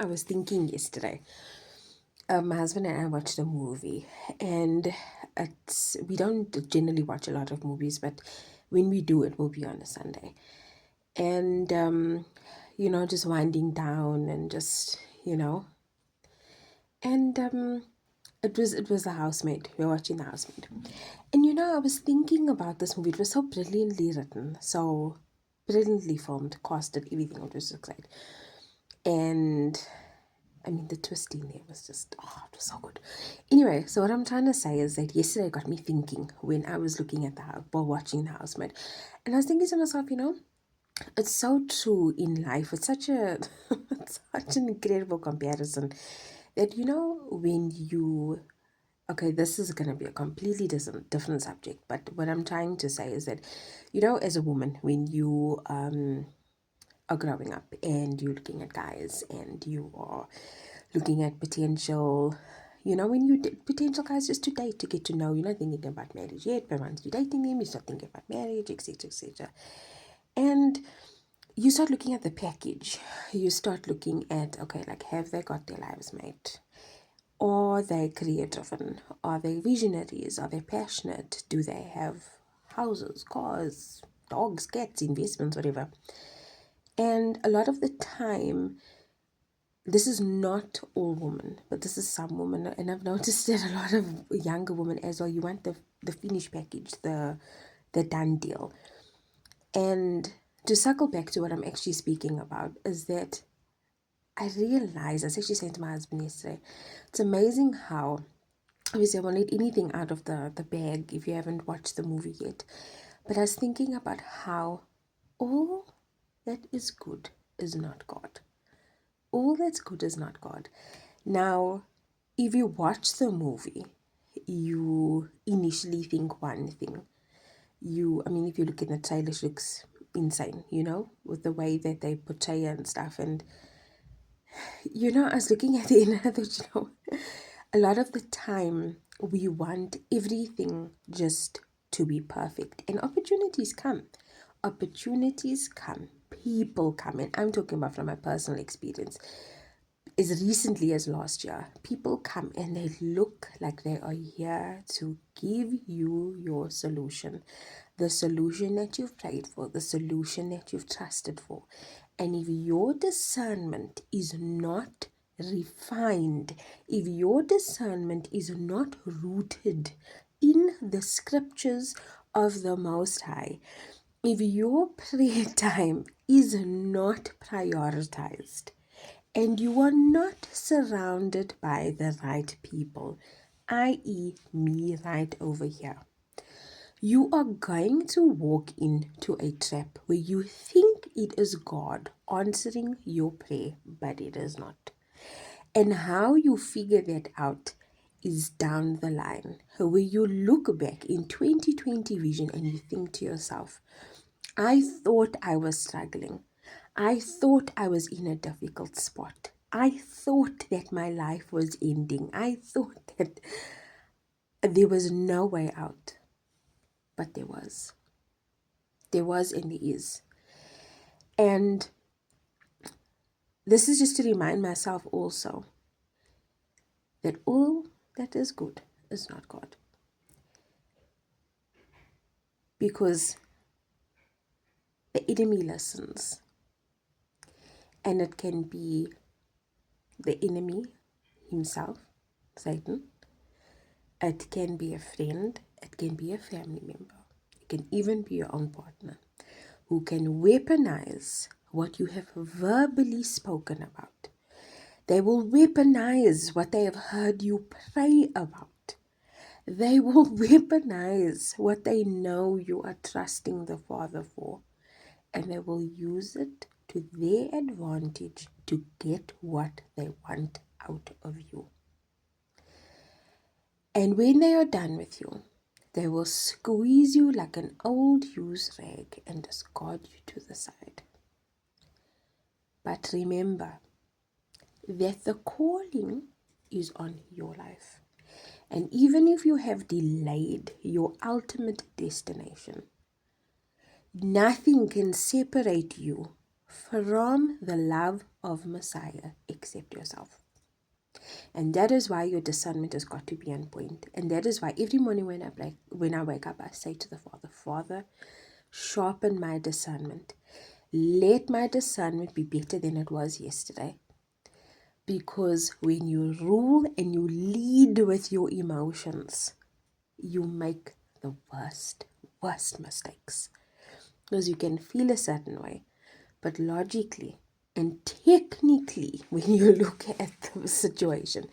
I was thinking yesterday. My husband and I watched a movie, and we don't generally watch a lot of movies, but when we do, it will be on a Sunday. And just winding down and just and it was The Housemaid. We were watching The Housemaid, and I was thinking about this movie. It was so brilliantly written, so brilliantly filmed, casted, everything. It was just great, and I mean, the twist in there was just, oh, it was so good. Anyway, so what I'm trying to say is that yesterday got me thinking when I was looking at the house, while watching The Housemaid. And I was thinking to myself, it's so true in life. It's such a, it's such an incredible comparison that, when you, okay, this is going to be a completely different subject. But what I'm trying to say is that, as a woman, when you are growing up and you're looking at guys and you are looking at potential, when you potential guys just to date, to get to know, you're not thinking about marriage yet, but once you're dating them, you start thinking about marriage, etc., etc. And you start looking at the package. You start looking at, okay, like, have they got their lives made? Are they career driven? Are they visionaries? Are they passionate? Do they have houses, cars, dogs, cats, investments, whatever? And a lot of the time, this is not all women, but this is some women, and I've noticed that a lot of younger women as well. You want the finished package, the done deal. And to circle back to what I'm actually speaking about is that I realize, I was actually saying to my husband yesterday, it's amazing how, obviously I won't let anything out of the bag if you haven't watched the movie yet, but I was thinking about how all that is good is not God. All that's good is not God. Now, if you watch the movie, you initially think one thing. I mean, if you look at the trailer, she looks insane, with the way that they portray her and stuff. And, I was looking at it and I thought, a lot of the time we want everything just to be perfect. And opportunities come. Opportunities come. People come. And I'm talking about from my personal experience. As recently as last year, people come and they look like they are here to give you your solution, the solution that you've prayed for, the solution that you've trusted for. And if your discernment is not refined, if your discernment is not rooted in the scriptures of the Most High, if your prayer time is not prioritized, and you are not surrounded by the right people, i.e., me right over here, you are going to walk into a trap where you think it is God answering your prayer, but it is not. And how you figure that out is down the line, where you look back in 2020 vision and you think to yourself, I thought I was struggling. I thought I was in a difficult spot. I thought that my life was ending. I thought that there was no way out. But there was. There was and there is. And this is just to remind myself also that all that is good is not God. Because the enemy listens. And it can be the enemy himself, Satan. It can be a friend. It can be a family member. It can even be your own partner who can weaponize what you have verbally spoken about. They will weaponize what they have heard you pray about. They will weaponize what they know you are trusting the Father for. And they will use it to their advantage to get what they want out of you. And when they are done with you, they will squeeze you like an old used rag and discard you to the side. But remember that the calling is on your life. And even if you have delayed your ultimate destination, nothing can separate you from the love of Messiah except yourself. And that is why your discernment has got to be on point. And that is why every morning when I wake up, I say to the Father, Father, sharpen my discernment. Let my discernment be better than it was yesterday. Because when you rule and you lead with your emotions, you make the worst mistakes. Because you can feel a certain way, but logically and technically, when you look at the situation,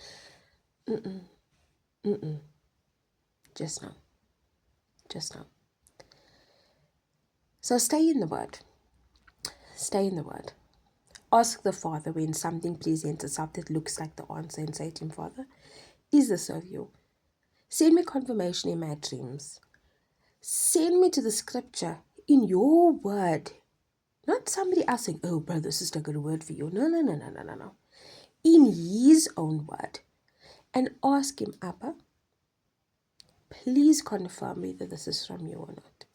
just now. So stay in the Word. Stay in the Word. Ask the Father when something presents itself that looks like the answer and say to him, Father, is this of you? Send me confirmation in my dreams. Send me to the scripture in your word. Not somebody else saying, oh, brother, sister, got a word for you. No. In his own word. And ask him, Abba, please confirm whether this is from you or not.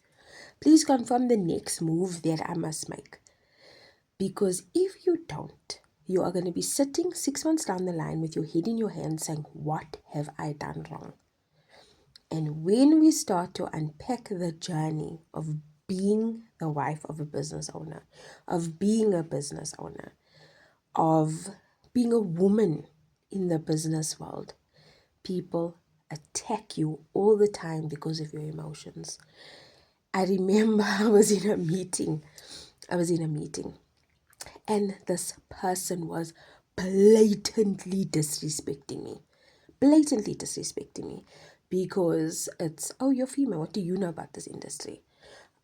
Please confirm the next move that I must make. Because if you don't, you are going to be sitting 6 months down the line with your head in your hand saying, what have I done wrong? And when we start to unpack the journey of being the wife of a business owner, of being a business owner, of being a woman in the business world, people attack you all the time because of your emotions. I remember I was in a meeting and this person was blatantly disrespecting me because it's, oh, you're female, what do you know about this industry?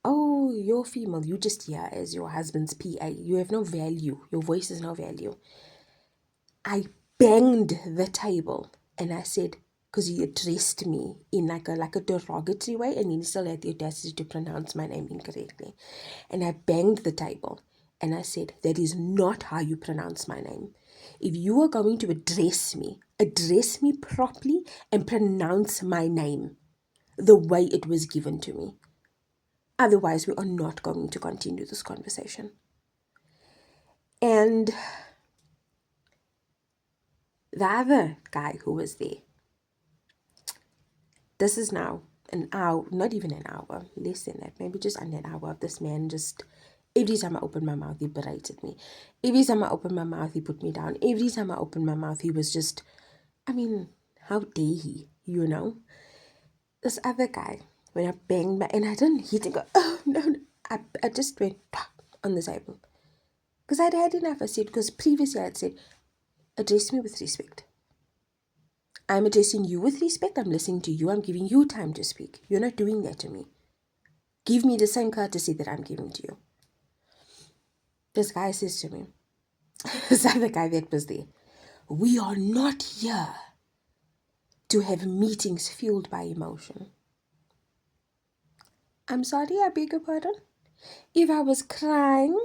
Oh, you're female, you just here as your husband's PA, you have no value, your voice has no value. I banged the table and I said, because he addressed me in like a derogatory way, and he still had the audacity to pronounce my name incorrectly. And I banged the table and I said, that is not how you pronounce my name. If you are going to address me properly and pronounce my name the way it was given to me. Otherwise, we are not going to continue this conversation. And the other guy who was there, this is now an hour, not even an hour, less than that, maybe just under an hour of this man just, every time I opened my mouth, he berated me. Every time I opened my mouth, he put me down. Every time I opened my mouth, he was just, I mean, how dare he, you know? This other guy, when I banged my, and I didn't hit and go, oh, no. I just went on the table. Because I'd had enough. I said, because previously I had said, address me with respect. I'm addressing you with respect. I'm listening to you. I'm giving you time to speak. You're not doing that to me. Give me the same courtesy that I'm giving to you. This guy says to me, this other guy that was there, we are not here to have meetings fueled by emotion. I'm sorry, I beg your pardon. If I was crying,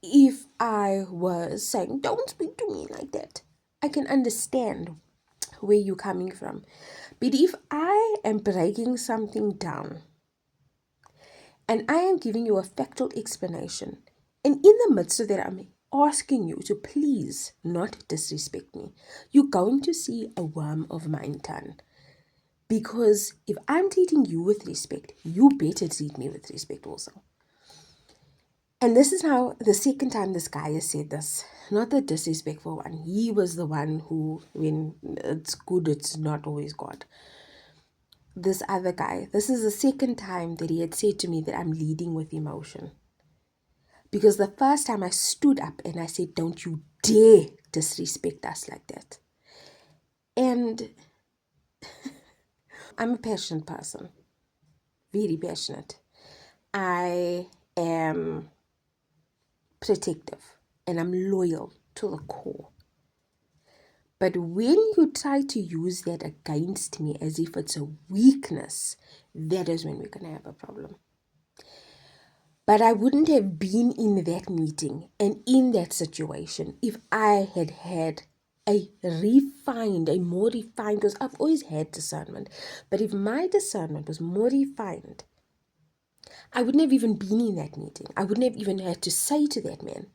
if I was saying, don't speak to me like that, I can understand where you're coming from. But if I am breaking something down and I am giving you a factual explanation, and in the midst of that I'm asking you to please not disrespect me, you're going to see a worm of mine turn. Because if I'm treating you with respect, you better treat me with respect also. And this is now the second time this guy has said this. Not the disrespectful one. He was the one who, when it's good, it's not always God. This other guy, this is the second time that he had said to me that I'm leading with emotion. Because the first time I stood up and I said, don't you dare disrespect us like that. And I'm a passionate person. Very passionate. I am protective and I'm loyal to the core. But when you try to use that against me as if it's a weakness, that is when we're going to have a problem. But I wouldn't have been in that meeting and in that situation if I had had a more refined, because I've always had discernment. But if my discernment was more refined, I wouldn't have even been in that meeting. I wouldn't have even had to say to that man,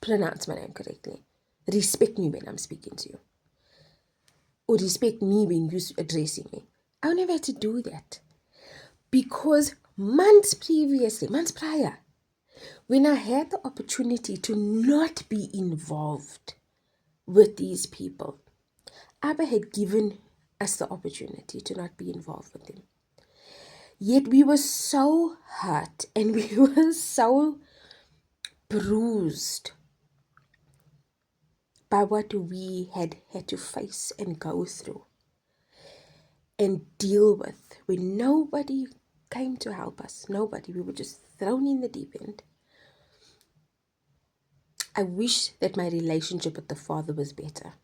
pronounce my name correctly. Respect me when I'm speaking to you. Or respect me when you're addressing me. I never had to do that. Because months prior, when I had the opportunity to not be involved with these people, Abba had given us the opportunity to not be involved with them. Yet we were so hurt and we were so bruised by what we had to face and go through and deal with when nobody came to help us. Nobody. We were just thrown in the deep end. I wish that my relationship with the Father was better.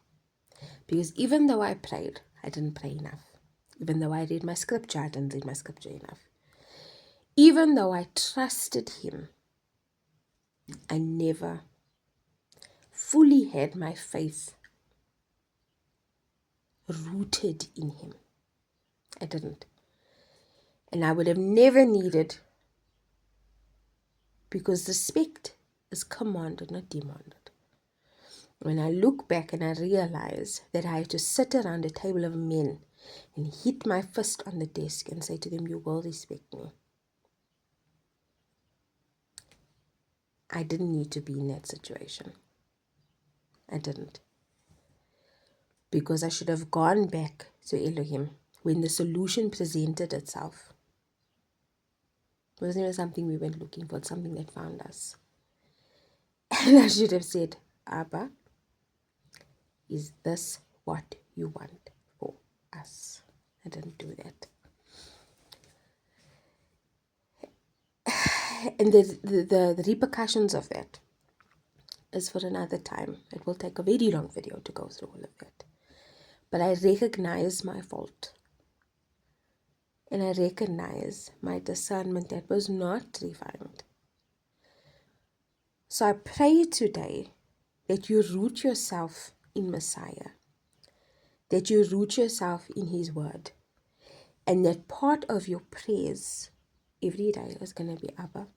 Because even though I prayed, I didn't pray enough. Even though I read my scripture, I didn't read my scripture enough. Even though I trusted Him, I never fully had my faith rooted in Him. I didn't. And I would have never needed, because respect is commanded, not demanded. When I look back and I realize that I had to sit around a table of men and hit my fist on the desk and say to them, you will respect me. I didn't need to be in that situation. I didn't. Because I should have gone back to Elohim when the solution presented itself. It wasn't even something we went looking for, it's something that found us. And I should have said, Abba, is this what you want for us? I didn't do that. And the repercussions of that is for another time. It will take a very long video to go through all of that. But I recognize my fault. And I recognize my discernment that was not refined. So I pray today that you root yourself in Messiah, that you root yourself in His Word, and that part of your prayers every day is going to be, Abba,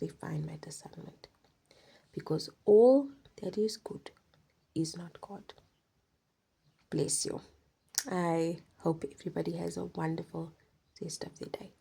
refine my discernment. Because all that is good is not God. Bless you. I hope everybody has a wonderful rest of their day.